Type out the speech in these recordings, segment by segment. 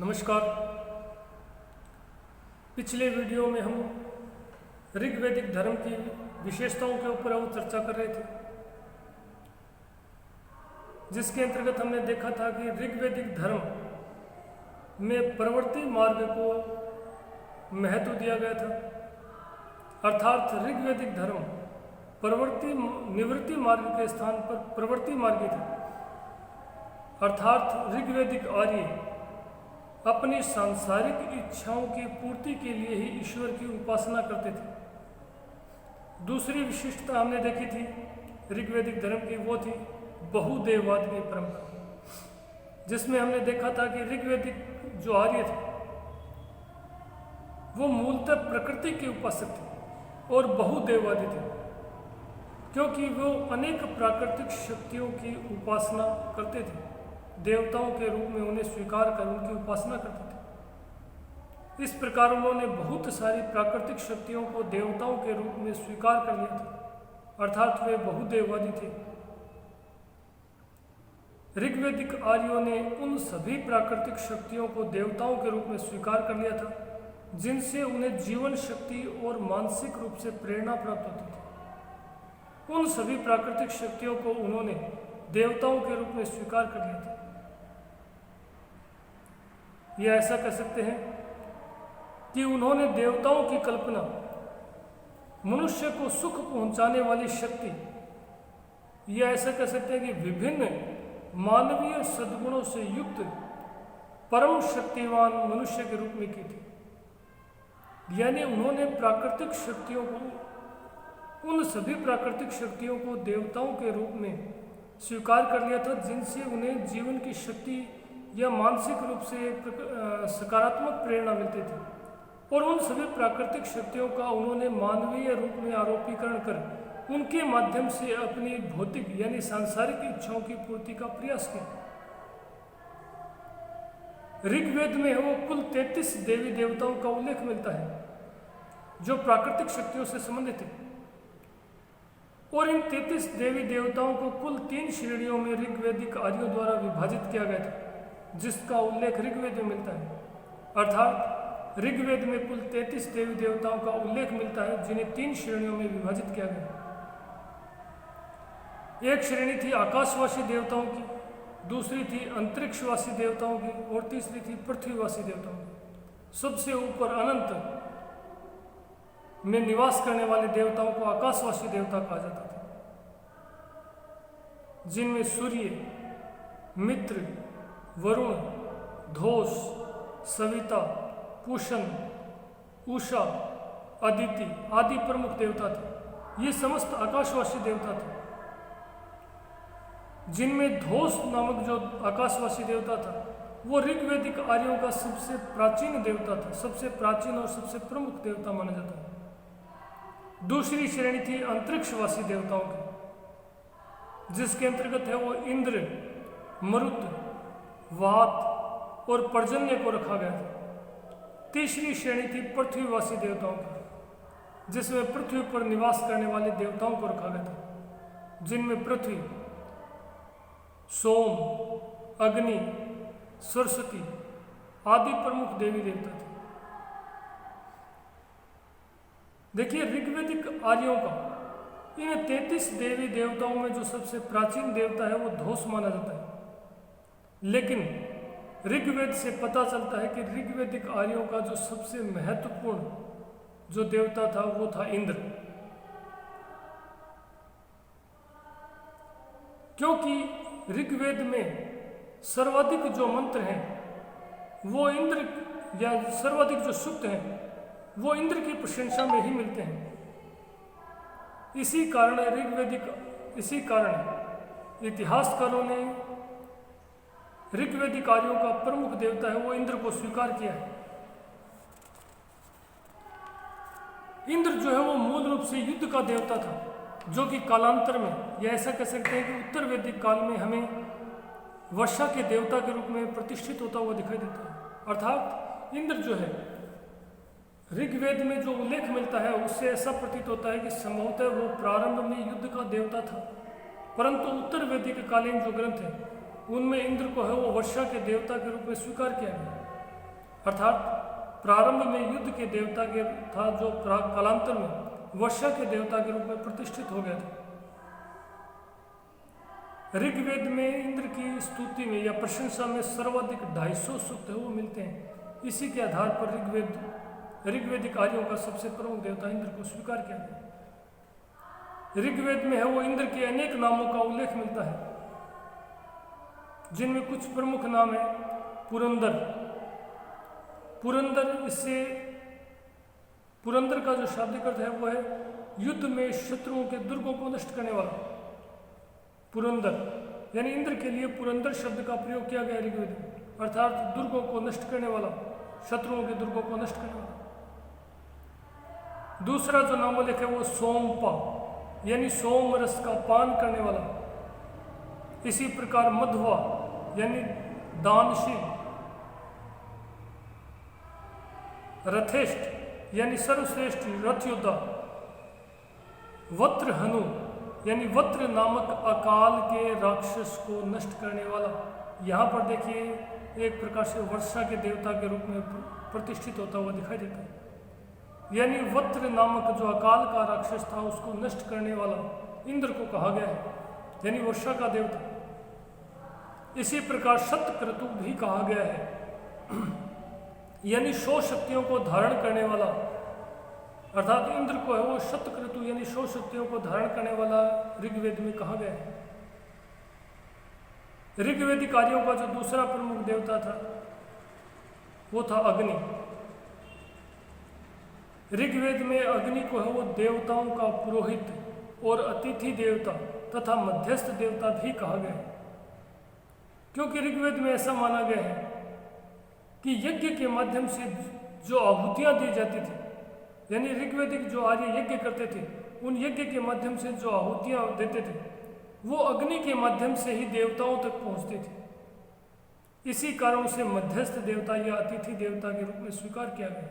नमस्कार। पिछले वीडियो में हम ऋग्वैदिक धर्म की विशेषताओं के ऊपर और चर्चा कर रहे थे, जिसके अंतर्गत हमने देखा था कि ऋग्वैदिक धर्म में प्रवृत्ति मार्ग को महत्व दिया गया था। अर्थात ऋग्वैदिक धर्म प्रवृत्ति निवृत्ति मार्ग के स्थान पर प्रवृत्ति मार्गी था। अर्थात ऋग्वैदिक आर्य अपनी सांसारिक इच्छाओं की पूर्ति के लिए ही ईश्वर की उपासना करते थे। दूसरी विशिष्टता हमने देखी थी ऋग्वैदिक धर्म की, वो थी बहुदेववाद की परंपरा, जिसमें हमने देखा था कि ऋग्वैदिक जो आर्य थे वो मूलतः प्रकृति के उपासक थे और बहुदेववादी थे, क्योंकि वो अनेक प्राकृतिक शक्तियों की उपासना करते थे। देवताओं के रूप में उन्हें स्वीकार कर उनकी उपासना करते थे। इस प्रकार उन्होंने बहुत सारी प्राकृतिक शक्तियों को देवताओं के रूप में स्वीकार कर लिया था, अर्थात वे बहुदेववादी थे। ऋग्वैदिक आर्यों ने उन सभी प्राकृतिक शक्तियों को देवताओं के रूप में स्वीकार कर लिया था जिनसे उन्हें जीवन शक्ति और मानसिक रूप से प्रेरणा प्राप्त होती थी। उन सभी प्राकृतिक शक्तियों को उन्होंने देवताओं के रूप में स्वीकार कर लिया था। यह ऐसा कह सकते हैं कि उन्होंने देवताओं की कल्पना मनुष्य को सुख पहुंचाने वाली शक्ति, यह ऐसा कह सकते हैं कि विभिन्न मानवीय सद्गुणों से युक्त परम शक्तिवान मनुष्य के रूप में की थी। यानी उन्होंने प्राकृतिक शक्तियों को, उन सभी प्राकृतिक शक्तियों को देवताओं के रूप में स्वीकार कर लिया था जिनसे उन्हें जीवन की शक्ति या मानसिक रूप से सकारात्मक प्रेरणा मिलती थी। और उन सभी प्राकृतिक शक्तियों का उन्होंने मानवीय रूप में आरोपीकरण कर उनके माध्यम से अपनी भौतिक यानी सांसारिक इच्छाओं की पूर्ति का प्रयास किया। ऋग्वेद में वो कुल 33 देवी देवताओं का उल्लेख मिलता है जो प्राकृतिक शक्तियों से संबंधित है, और इन 33 देवी देवताओं को कुल 3 श्रेणियों में ऋग्वैदिक आर्यों द्वारा विभाजित किया गया था, जिसका उल्लेख ऋग्वेद में मिलता है। अर्थात ऋग्वेद में कुल 33 देवी देवताओं का उल्लेख मिलता है जिन्हें 3 श्रेणियों में विभाजित किया गया। एक श्रेणी थी आकाशवासी देवताओं की, दूसरी थी अंतरिक्षवासी देवताओं की और तीसरी थी पृथ्वीवासी देवताओं की। सबसे ऊपर अनंत में निवास करने वाले देवताओं को आकाशवासी देवता कहा जाता था, जिनमें सूर्य, मित्र, वरुण, धोष, सविता, पूषण, उषा, अदिति आदि प्रमुख देवता थे। ये समस्त आकाशवासी देवता थे, जिनमें धोष नामक जो आकाशवासी देवता था वो ऋग्वैदिक आर्यों का सबसे प्राचीन देवता था, सबसे प्राचीन और सबसे प्रमुख देवता माना जाता है। दूसरी श्रेणी थी अंतरिक्षवासी देवताओं की, जिसके अंतर्गत है वो इंद्र, मरुत, वात और पर्जन्य को रखा गया था। तीसरी श्रेणी थी पृथ्वीवासी देवताओं की, जिसमें पृथ्वी पर निवास करने वाले देवताओं को रखा गया था, जिनमें पृथ्वी, सोम, अग्नि, सरस्वती आदि प्रमुख देवी देवता थे। देखिए, ऋग्वैदिक आर्यों का इन 33 देवी देवताओं में जो सबसे प्राचीन देवता है वो धोष माना जाता है, लेकिन ऋग्वेद से पता चलता है कि ऋग्वैदिक आर्यों का जो सबसे महत्वपूर्ण जो देवता था वो था इंद्र, क्योंकि ऋग्वेद में सर्वाधिक जो मंत्र हैं वो इंद्र, या सर्वाधिक जो सूक्त हैं वो इंद्र की प्रशंसा में ही मिलते हैं। इसी कारण इतिहासकारों ने ऋग्वैदिक आर्यों का प्रमुख देवता है वो इंद्र को स्वीकार किया है। इंद्र जो है वो मूल रूप से युद्ध का देवता था, जो कि कालांतर में, या ऐसा कह सकते हैं कि उत्तर वैदिक काल में हमें वर्षा के देवता के रूप में प्रतिष्ठित होता हुआ दिखाई देता है। अर्थात इंद्र जो है ऋग्वेद में जो उल्लेख मिलता है उससे ऐसा प्रतीत होता है कि संभवतः वो प्रारंभ में युद्ध का देवता था, परंतु उत्तर वैदिक कालीन जो ग्रंथ है उनमें इंद्र को है वो वर्षा के देवता के रूप में स्वीकार किया गया। अर्थात प्रारंभ में युद्ध के देवता के था, जो कालांतर में वर्षा के देवता के रूप में प्रतिष्ठित हो गया था। ऋग्वेद में इंद्र की स्तुति में या प्रशंसा में सर्वाधिक 250 सूक्त है वो मिलते हैं। इसी के आधार पर ऋग्वेदिक आर्यों का सबसे प्रमुख देवता इंद्र को स्वीकार किया गया। ऋग्वेद में है वो इंद्र के अनेक नामों का उल्लेख मिलता है, जिनमें कुछ प्रमुख नाम है। पुरंदर का जो शाब्दिक अर्थ है वो है युद्ध में शत्रुओं के दुर्गों को नष्ट करने वाला। पुरंदर यानी इंद्र के लिए पुरंदर शब्द का प्रयोग किया गया ऋग्वेद में, अर्थात दुर्गों को नष्ट करने वाला, शत्रुओं के दुर्गों को नष्ट करने वाला। दूसरा जो नामोल्लेख है वो सोमपा यानी सोम रस का पान करने वाला। इसी प्रकार मध्वा यानी दानशील, रथेष्ट यानी सर्वश्रेष्ठ रथ योद्धा, वत्र हनु यानी वत्र नामक अकाल के राक्षस को नष्ट करने वाला। यहाँ पर देखिए एक प्रकार से वर्षा के देवता के रूप में प्रतिष्ठित होता हुआ दिखाई देता है। यानी वत्र नामक जो अकाल का राक्षस था उसको नष्ट करने वाला इंद्र को कहा गया है, यानी वर्षा का देवता। इसी प्रकार शतक्रतु भी कहा गया है, यानी 100 शक्तियों को धारण करने वाला, अर्थात इंद्र को है वो शतक्रतु यानी 100 शक्तियों को धारण करने वाला ऋग्वेद में कहा गया है। ऋग्वेदिक कार्यों का जो दूसरा प्रमुख देवता था वो था अग्नि। ऋग्वेद में अग्नि को है वो देवताओं का पुरोहित और अतिथि देवता तथा मध्यस्थ देवता भी कहा गया है, क्योंकि ऋग्वेद में ऐसा माना गया है कि यज्ञ के माध्यम से जो आहुतियां दी जाती थी, यानी ऋग्वेदिक जो आर्य यज्ञ करते थे उन यज्ञ के माध्यम से जो आहुतियां देते थे वो अग्नि के माध्यम से ही देवताओं तक पहुंचती थी। इसी कारण से मध्यस्थ देवता या अतिथि देवता के रूप में स्वीकार किया गया।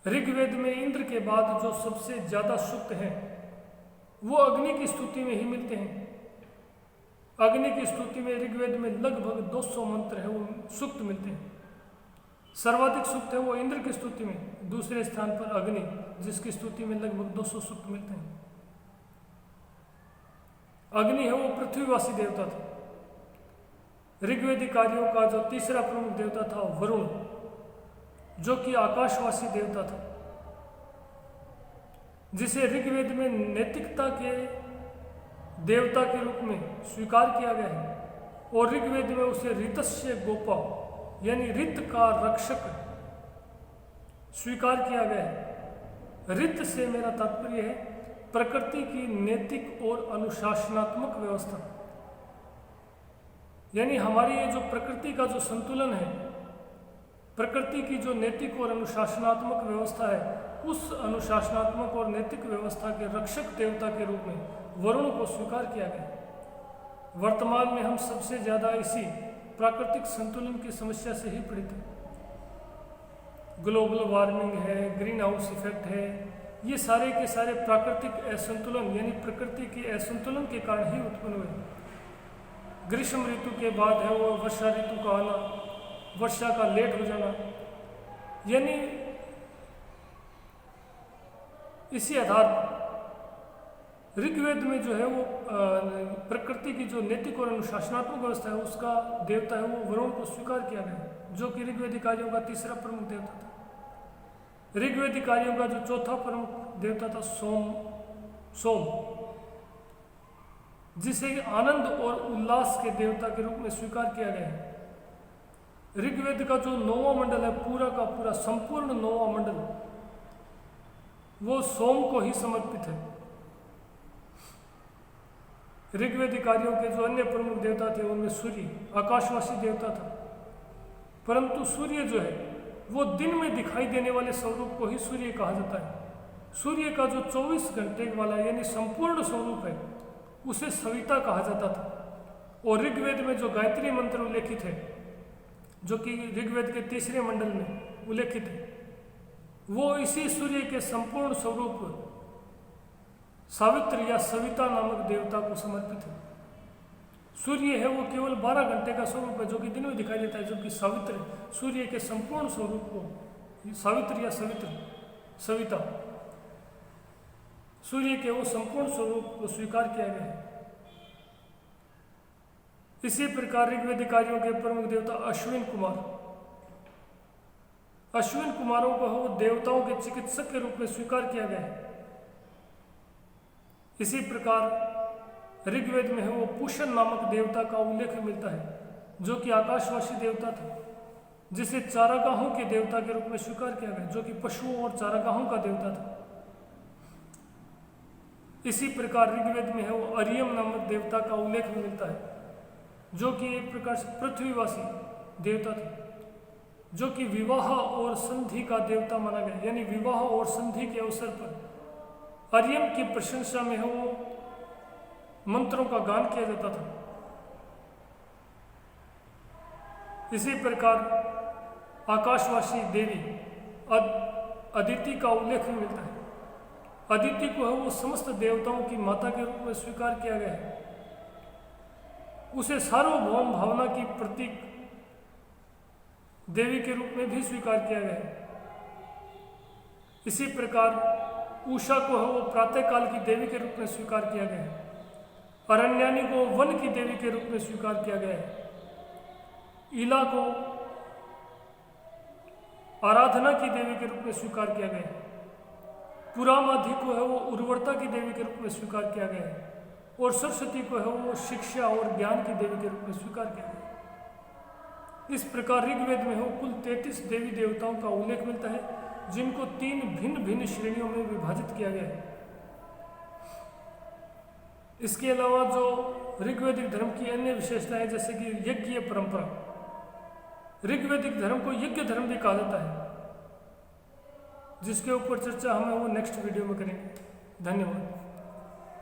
ऋग्वेद में इंद्र के बाद जो सबसे ज्यादा सूक्त हैं वो अग्नि की स्तुति में ही मिलते हैं। अग्नि की स्तुति में ऋग्वेद में लगभग 200 मंत्र है वो सूक्त मिलते हैं। सर्वाधिक सूक्त है वो इंद्र की स्तुति में, दूसरे स्थान पर अग्नि जिसकी स्तुति में लगभग 200 सूक्त मिलते हैं। अग्नि है वो पृथ्वीवासी देवता था। ऋग्वेदिक कार्यों का जो तीसरा प्रमुख देवता था वरुण, जो कि आकाशवासी देवता था, जिसे ऋग्वेद में नैतिकता के देवता के रूप में स्वीकार किया गया है और ऋग्वेद में उसे ऋतस्य गोपा यानी ऋत का रक्षक स्वीकार किया गया है। ऋत से मेरा तात्पर्य है प्रकृति की नैतिक और अनुशासनात्मक व्यवस्था, यानी हमारी ये जो प्रकृति का जो संतुलन है, प्रकृति की जो नैतिक और अनुशासनात्मक व्यवस्था है, उस अनुशासनात्मक और नैतिक व्यवस्था के रक्षक देवता के रूप में वरुण को स्वीकार किया गया। वर्तमान में हम सबसे ज्यादा इसी प्राकृतिक संतुलन की समस्या से ही पीड़ित हैं। ग्लोबल वार्मिंग है, ग्रीन हाउस इफेक्ट है, ये सारे के सारे प्राकृतिक असंतुलन यानी प्रकृति के असंतुलन के कारण ही उत्पन्न हुए। ग्रीष्म ऋतु के बाद है वो वर्षा ऋतु का आना, वर्षा का लेट हो जाना, यानी इसी आधार पर ऋग्वेद में जो है वो प्रकृति की जो नैतिक और अनुशासनात्मक व्यवस्था है उसका देवता है वो वरुण को स्वीकार किया गया, जो कि ऋग्वेदिक कार्यों का तीसरा प्रमुख देवता था। ऋग्वेदिक कार्यों का जो चौथा प्रमुख देवता था सोम, जिसे आनंद और उल्लास के देवता के रूप में स्वीकार किया गया है। ऋग्वेद का जो 9वां मंडल है, पूरा का पूरा संपूर्ण 9वां मंडल वो सोम को ही समर्पित है। ऋग्वेदिक कार्यों के जो अन्य प्रमुख देवता थे उनमें सूर्य आकाशवासी देवता था, परंतु सूर्य जो है वो दिन में दिखाई देने वाले स्वरूप को ही सूर्य कहा जाता है। सूर्य का जो 24 घंटे वाला यानी संपूर्ण स्वरूप है उसे सविता कहा जाता था। और ऋग्वेद में जो गायत्री मंत्र उल्लेखित है, जो कि ऋग्वेद के तीसरे मंडल में उल्लेखित है, वो इसी सूर्य के संपूर्ण स्वरूप सावित्र या सविता नामक देवता को समर्पित है। सूर्य है वो केवल 12 घंटे का स्वरूप है जो कि दिन में दिखाई देता है, जबकि सावित्र सूर्य के संपूर्ण स्वरूप को, सावित्र या सविता सूर्य के वो संपूर्ण स्वरूप को स्वीकार किया गया है। इसी प्रकार ऋग्वेदिक कार्यों के प्रमुख देवता अश्विन कुमारों को वो देवताओं के चिकित्सक के रूप में स्वीकार किया गया है। इसी प्रकार ऋग्वेद में है वो पुष्ण नामक देवता का उल्लेख मिलता है, जो कि आकाशवासी देवता था, जिसे चारागाहों के देवता के रूप में स्वीकार किया गया, जो कि पशुओं और चारागाहों का देवता था। इसी प्रकार ऋग्वेद में है वो अर्यम नामक देवता का उल्लेख मिलता है, जो कि एक प्रकार से पृथ्वीवासी देवता था, जो कि विवाह और संधि का देवता माना गया। यानी विवाह और संधि के अवसर पर अर्यम की प्रशंसा में है वो मंत्रों का गान किया जाता था। इसी प्रकार आकाशवासी देवी अदिति का उल्लेख भी मिलता है। अदिति को है वो समस्त देवताओं की माता के रूप में स्वीकार किया गया है। उसे सार्वभौम भावना की प्रतीक देवी के रूप में भी स्वीकार किया गया है। इसी प्रकार उषा को है वो प्रातःकाल की देवी के रूप में स्वीकार किया गया है। अरण्यानी को वन की देवी के रूप में स्वीकार किया गया है। ईला को आराधना की देवी के रूप में स्वीकार किया गया है। पुरामाधि को है वो उर्वरता की देवी के रूप में स्वीकार किया गया है। और सरस्वती को है वो शिक्षा और ज्ञान की देवी के रूप में स्वीकार किया गया है। इस प्रकार ऋग्वेद में हो कुल 33 देवी देवताओं का उल्लेख मिलता है, जिनको 3 भिन्न भिन्न श्रेणियों में विभाजित किया गया है। इसके अलावा जो ऋग्वेदिक धर्म की अन्य विशेषताएं जैसे कि यज्ञ परंपरा, ऋग्वेदिक धर्म को यज्ञ धर्म भी कहा जाता है, जिसके ऊपर चर्चा हमें वो नेक्स्ट वीडियो में करेंगे। धन्यवाद।